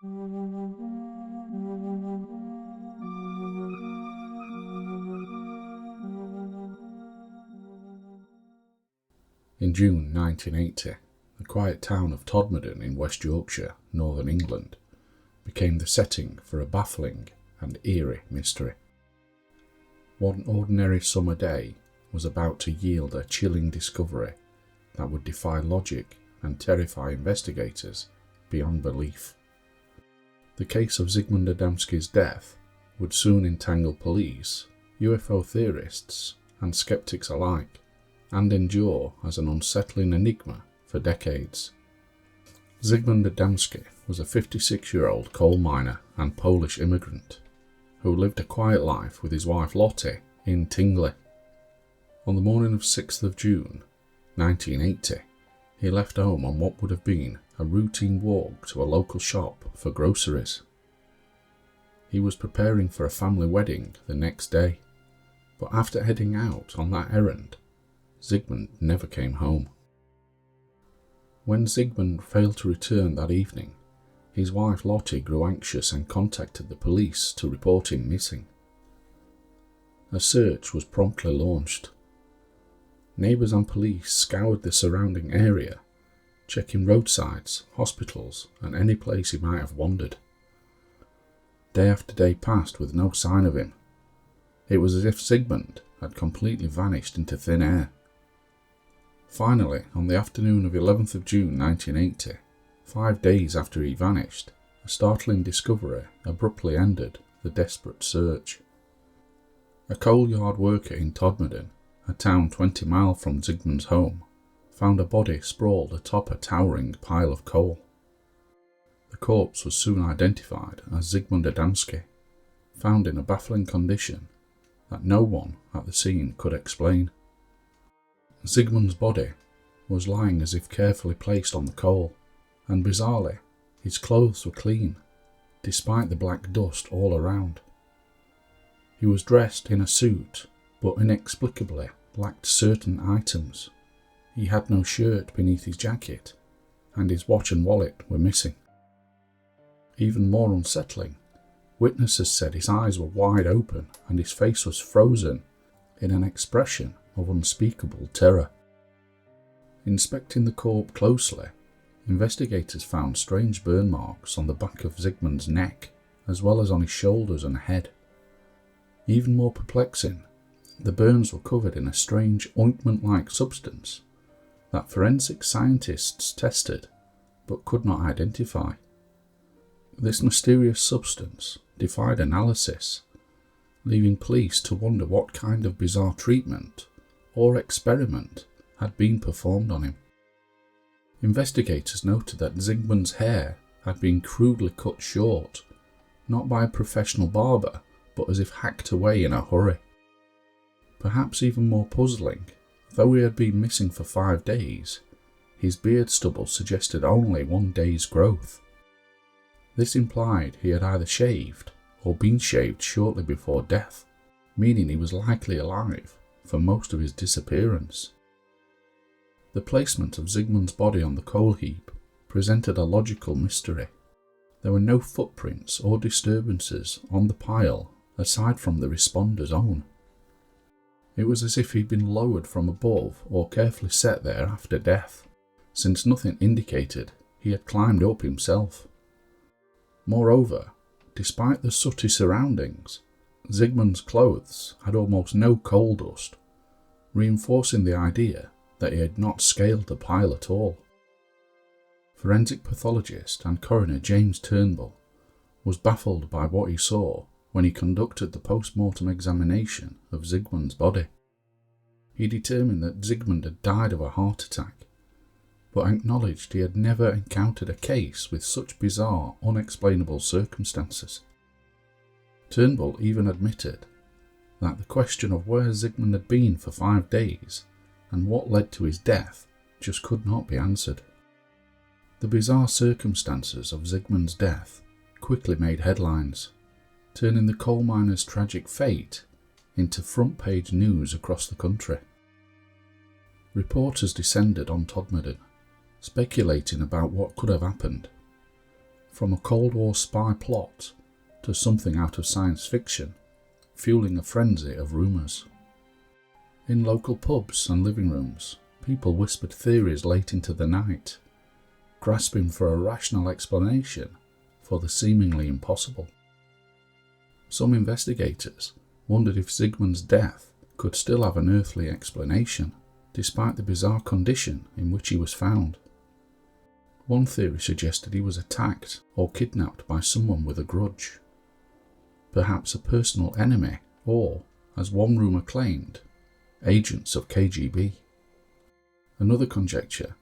In June 1980, the quiet town of Todmorden in West Yorkshire, northern England, became the setting for a baffling and eerie mystery. One ordinary summer day was about to yield a chilling discovery that would defy logic and terrify investigators beyond belief. The case of Zigmund Adamski's death would soon entangle police, UFO theorists, and skeptics alike, and endure as an unsettling enigma for decades. Zigmund Adamski was a 56-year-old coal miner and Polish immigrant who lived a quiet life with his wife Lottie in Tingley. On the morning of 6th of June 1980, he left home on what would have been a routine walk to a local shop for groceries. He was preparing for a family wedding the next day, but after heading out on that errand, Zigmund never came home. When Zigmund failed to return that evening, his wife Lottie grew anxious and contacted the police to report him missing. A search was promptly launched. Neighbours and police scoured the surrounding area, checking roadsides, hospitals, and any place he might have wandered. Day after day passed with no sign of him. It was as if Zigmund had completely vanished into thin air. Finally, on the afternoon of 11th of June 1980, 5 days after he vanished, a startling discovery abruptly ended the desperate search. A coal yard worker in Todmorden, a town 20 miles from Zigmund's home, found a body sprawled atop a towering pile of coal. The corpse was soon identified as Zigmund Adamski, found in a baffling condition that no one at the scene could explain. Zigmund's body was lying as if carefully placed on the coal, and bizarrely, his clothes were clean, despite the black dust all around. He was dressed in a suit, but inexplicably lacked certain items. He had no shirt beneath his jacket, and his watch and wallet were missing. Even more unsettling, witnesses said his eyes were wide open and his face was frozen in an expression of unspeakable terror. Inspecting the corpse closely, investigators found strange burn marks on the back of Zigmund's neck, as well as on his shoulders and head. Even more perplexing, the burns were covered in a strange ointment-like substance that forensic scientists tested but could not identify. This mysterious substance defied analysis, leaving police to wonder what kind of bizarre treatment or experiment had been performed on him. Investigators noted that Zigmund's hair had been crudely cut short, not by a professional barber, but as if hacked away in a hurry. Perhaps even more puzzling, though he had been missing for 5 days, his beard stubble suggested only 1 day's growth. This implied he had either shaved or been shaved shortly before death, meaning he was likely alive for most of his disappearance. The placement of Zigmund's body on the coal heap presented a logical mystery. There were no footprints or disturbances on the pile aside from the responder's own. It was as if he'd been lowered from above or carefully set there after death, since nothing indicated he had climbed up himself. Moreover, despite the sooty surroundings, Zigmund's clothes had almost no coal dust, reinforcing the idea that he had not scaled the pile at all. Forensic pathologist and coroner James Turnbull was baffled by what he saw when he conducted the post-mortem examination of Zigmund's body. He determined that Zigmund had died of a heart attack, but acknowledged he had never encountered a case with such bizarre, unexplainable circumstances. Turnbull even admitted that the question of where Zigmund had been for 5 days and what led to his death just could not be answered. The bizarre circumstances of Zigmund's death quickly made headlines, turning the coal miner's tragic fate into front-page news across the country. Reporters descended on Todmorden, speculating about what could have happened. From a Cold War spy plot to something out of science fiction, fueling a frenzy of rumours. In local pubs and living rooms, people whispered theories late into the night, grasping for a rational explanation for the seemingly impossible. Some investigators wondered if Zigmund's death could still have an earthly explanation, despite the bizarre condition in which he was found. One theory suggested he was attacked or kidnapped by someone with a grudge, perhaps a personal enemy or, as one rumour claimed, agents of KGB. Another conjecture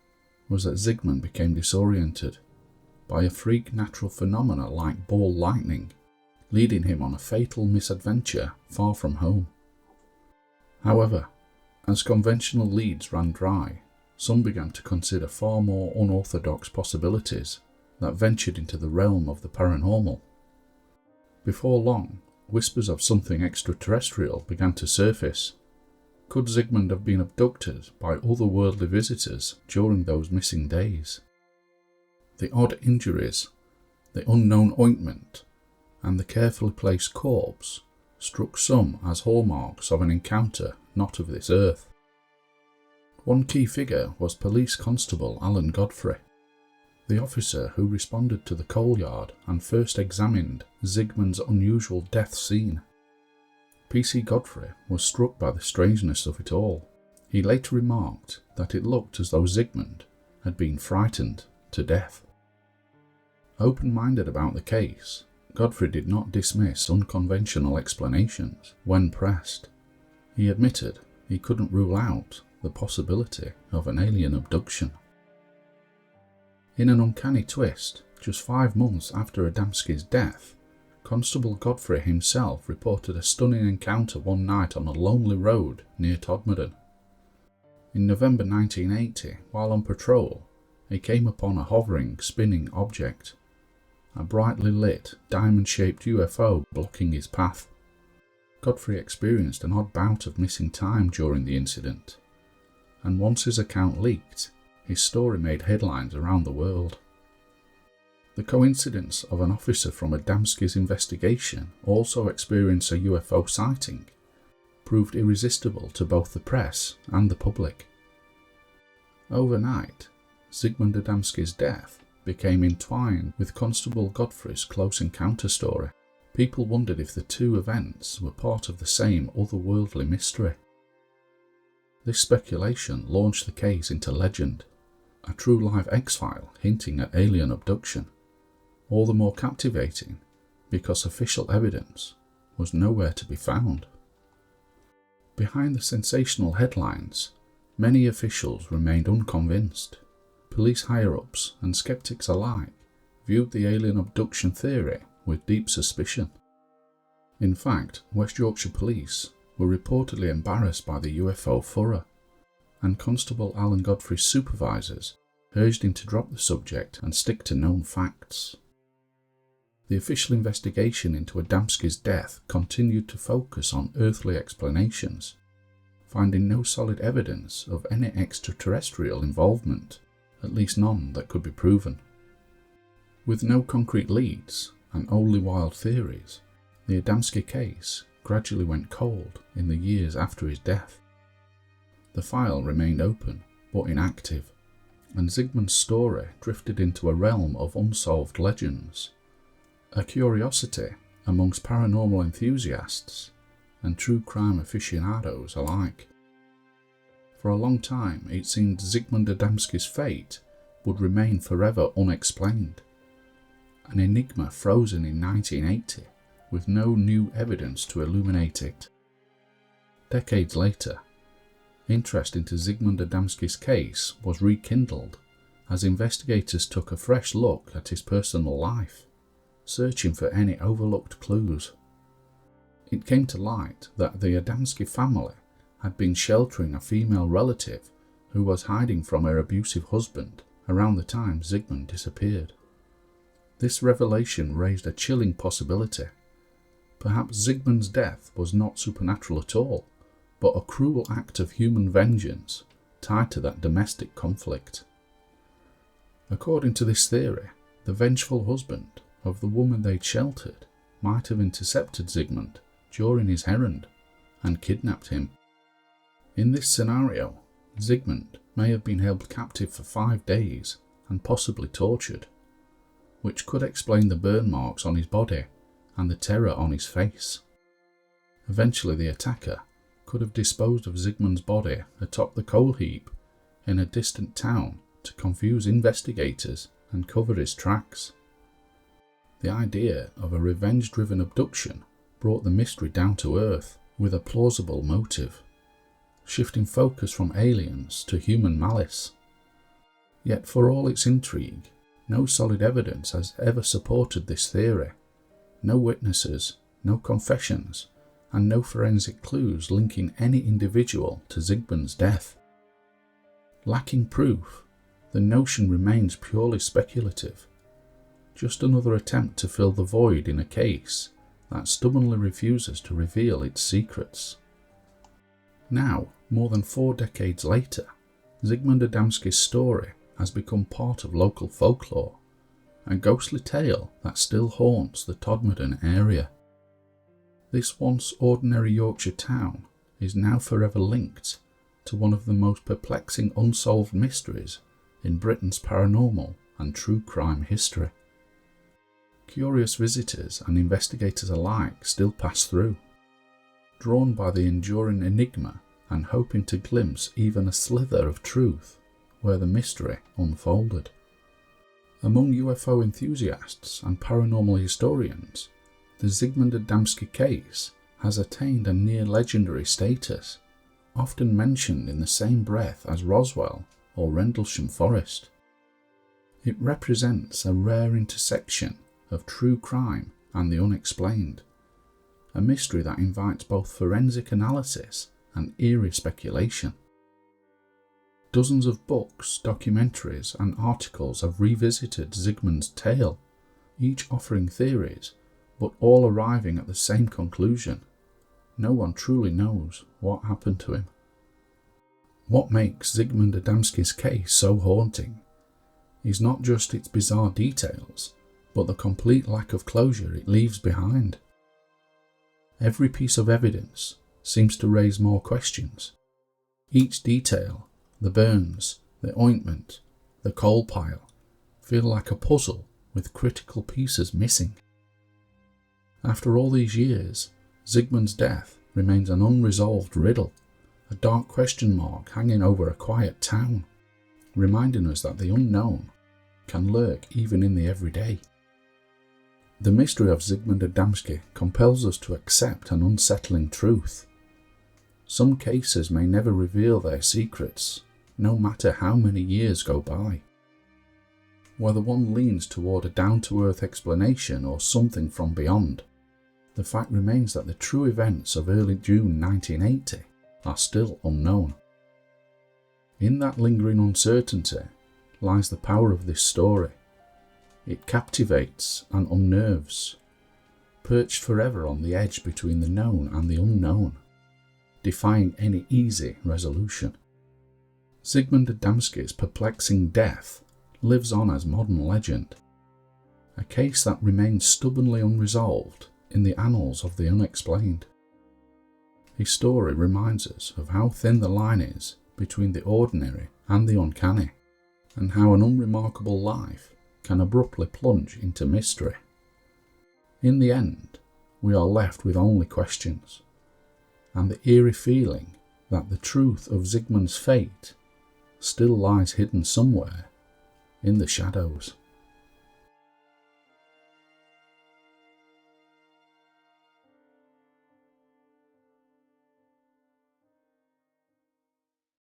was that Zigmund became disoriented by a freak natural phenomena like ball lightning, leading him on a fatal misadventure far from home. However, as conventional leads ran dry, some began to consider far more unorthodox possibilities that ventured into the realm of the paranormal. Before long, whispers of something extraterrestrial began to surface. Could Zigmund have been abducted by otherworldly visitors during those missing days? The odd injuries, the unknown ointment, and the carefully placed corpse struck some as hallmarks of an encounter not of this earth. One key figure was Police Constable Alan Godfrey, the officer who responded to the coal yard and first examined Zigmund's unusual death scene. PC Godfrey was struck by the strangeness of it all. He later remarked that it looked as though Zigmund had been frightened to death. Open-minded about the case, Godfrey did not dismiss unconventional explanations when pressed. He admitted he couldn't rule out the possibility of an alien abduction. In an uncanny twist, just 5 months after Adamski's death, Constable Godfrey himself reported a stunning encounter one night on a lonely road near Todmorden. In November 1980, while on patrol, he came upon a hovering, spinning object, a brightly lit, diamond-shaped UFO blocking his path. Godfrey experienced an odd bout of missing time during the incident, and once his account leaked, his story made headlines around the world. The coincidence of an officer from Adamski's investigation also experiencing a UFO sighting proved irresistible to both the press and the public. Overnight, Zigmund Adamski's death became entwined with Constable Godfrey's close encounter story. People wondered if the two events were part of the same otherworldly mystery. This speculation launched the case into legend, a true live X-file hinting at alien abduction, all the more captivating because official evidence was nowhere to be found. Behind the sensational headlines, many officials remained unconvinced. Police higher-ups and skeptics alike viewed the alien abduction theory with deep suspicion. In fact, West Yorkshire police were reportedly embarrassed by the UFO furor, and Constable Alan Godfrey's supervisors urged him to drop the subject and stick to known facts. The official investigation into Adamski's death continued to focus on earthly explanations, finding no solid evidence of any extraterrestrial involvement, at least none that could be proven. With no concrete leads and only wild theories, the Adamski case gradually went cold in the years after his death. The file remained open but inactive, and Zigmund's story drifted into a realm of unsolved legends, a curiosity amongst paranormal enthusiasts and true crime aficionados alike. For a long time it seemed Zigmund Adamski's fate would remain forever unexplained, an enigma frozen in 1980 with no new evidence to illuminate it. Decades later, interest into Zigmund Adamski's case was rekindled as investigators took a fresh look at his personal life, searching for any overlooked clues. It came to light that the Adamski family had been sheltering a female relative who was hiding from her abusive husband around the time Zigmund disappeared. This revelation raised a chilling possibility. Perhaps Zigmund's death was not supernatural at all, but a cruel act of human vengeance tied to that domestic conflict. According to this theory, The vengeful husband of the woman they'd sheltered might have intercepted Zigmund during his errand and kidnapped him. In this scenario, Zigmund may have been held captive for 5 days and possibly tortured, which could explain the burn marks on his body and the terror on his face. Eventually the attacker could have disposed of Zigmund's body atop the coal heap in a distant town to confuse investigators and cover his tracks. The idea of a revenge-driven abduction brought the mystery down to earth with a plausible motive, shifting focus from aliens to human malice. Yet for all its intrigue, no solid evidence has ever supported this theory. No witnesses, no confessions, and no forensic clues linking any individual to Zigmund's death. Lacking proof, the notion remains purely speculative, just another attempt to fill the void in a case that stubbornly refuses to reveal its secrets. Now, more than 4 decades later, Zigmund Adamski's story has become part of local folklore, a ghostly tale that still haunts the Todmorden area. This once ordinary Yorkshire town is now forever linked to one of the most perplexing unsolved mysteries in Britain's paranormal and true crime history. Curious visitors and investigators alike still pass through, drawn by the enduring enigma and hoping to glimpse even a slither of truth where the mystery unfolded. Among UFO enthusiasts and paranormal historians, the Zigmund Adamski case has attained a near-legendary status, often mentioned in the same breath as Roswell or Rendlesham Forest. It represents a rare intersection of true crime and the unexplained, a mystery that invites both forensic analysis and eerie speculation. Dozens of books, documentaries, and articles have revisited Zigmund's tale, each offering theories, but all arriving at the same conclusion: no one truly knows what happened to him. What makes Zigmund Adamski's case so haunting is not just its bizarre details, but the complete lack of closure it leaves behind. Every piece of evidence seems to raise more questions. Each detail, the burns, the ointment, the coal pile, feel like a puzzle with critical pieces missing. After all these years, Zigmund's death remains an unresolved riddle, a dark question mark hanging over a quiet town, reminding us that the unknown can lurk even in the everyday. The mystery of Zigmund Adamski compels us to accept an unsettling truth. Some cases may never reveal their secrets, no matter how many years go by. Whether one leans toward a down-to-earth explanation or something from beyond, the fact remains that the true events of early June 1980 are still unknown. In that lingering uncertainty lies the power of this story. It captivates and unnerves, perched forever on the edge between the known and the unknown, defying any easy resolution. Zigmund Adamski's perplexing death lives on as modern legend, a case that remains stubbornly unresolved in the annals of the unexplained. His story reminds us of how thin the line is between the ordinary and the uncanny, and how an unremarkable life can abruptly plunge into mystery. In the end, we are left with only questions, and the eerie feeling that the truth of Zigmund's fate still lies hidden somewhere in the shadows.